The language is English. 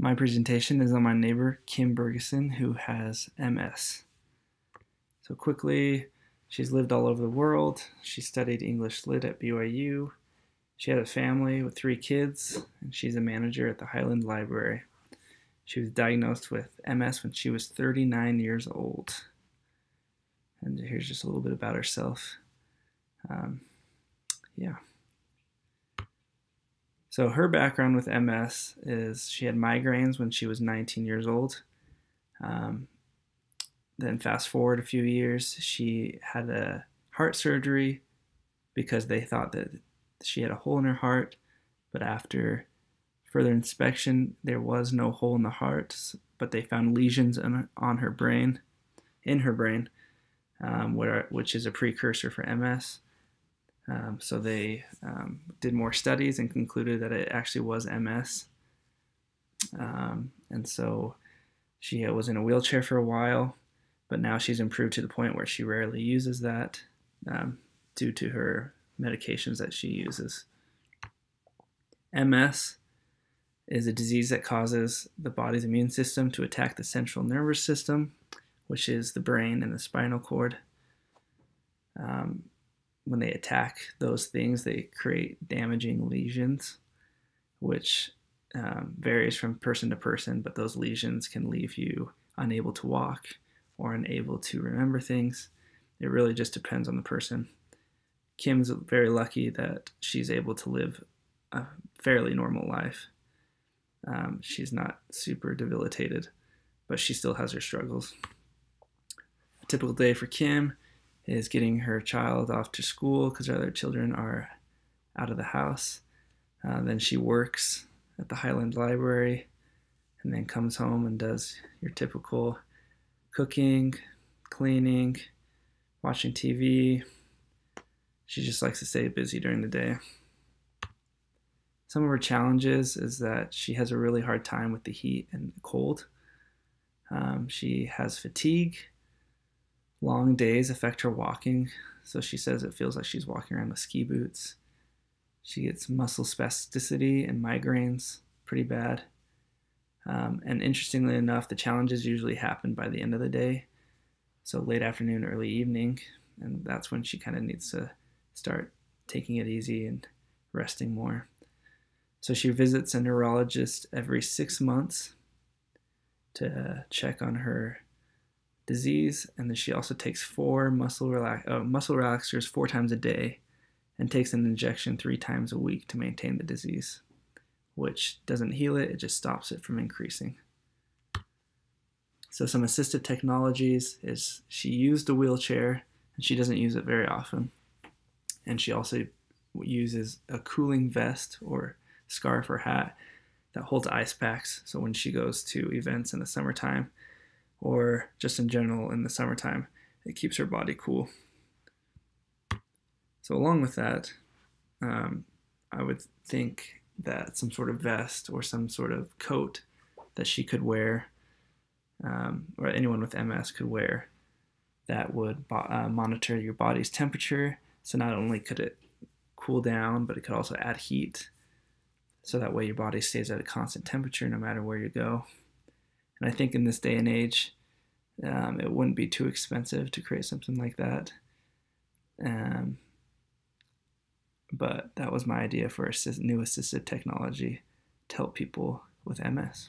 My presentation is on my neighbor, Kim Bergeson, who has MS. So quickly, she's lived all over the world. She studied English Lit at BYU. She had a family with 3 kids, and she's a manager at the Highland Library. She was diagnosed with MS when she was 39 years old. And here's just a little bit about herself. Yeah. So her background with MS is she had migraines when she was 19 years old. Then fast forward a few years, she had a heart surgery because they thought that she had a hole in her heart, but after further inspection, there was no hole in the heart, but they found lesions on her brain, in her brain, which is a precursor for MS. So they did more studies and concluded that it actually was MS. And so she was in a wheelchair for a while, but now she's improved to the point where she rarely uses that due to her medications that she uses. MS is a disease that causes the body's immune system to attack the central nervous system, which is the brain and the spinal cord. When they attack those things, they create damaging lesions, which varies from person to person, but those lesions can leave you unable to walk or unable to remember things. It really just depends on the person. Kim's very lucky that she's able to live a fairly normal life. She's not super debilitated, but she still has her struggles. A typical day for Kim is getting her child off to school because her other children are out of the house. Then she works at the Highland Library and then comes home and does your typical cooking, cleaning, watching TV. She just likes to stay busy during the day. Some of her challenges is that she has a really hard time with the heat and the cold. She has fatigue. Long days affect her walking, so she says it feels like she's walking around with ski boots. She gets muscle spasticity and migraines pretty bad. And interestingly enough, the challenges usually happen by the end of the day, so late afternoon, early evening, and that's when she kind of needs to start taking it easy and resting more. So she visits a neurologist every 6 months to check on her disease, and then she also takes 4 muscle relaxers 4 times a day and takes an injection 3 times a week to maintain the disease, which doesn't heal it, it just stops it from increasing. So some assistive technologies is she used a wheelchair and she doesn't use it very often. And she also uses a cooling vest or scarf or hat that holds ice packs. So when she goes to events in the summertime or just in general in the summertime, it keeps her body cool. So along with that, I would think that some sort of vest or some sort of coat that she could wear, or anyone with MS could wear, that would monitor your body's temperature. So not only could it cool down, but it could also add heat. So that way your body stays at a constant temperature no matter where you go. And I think in this day and age, it wouldn't be too expensive to create something like that. But that was my idea for new assistive technology to help people with MS.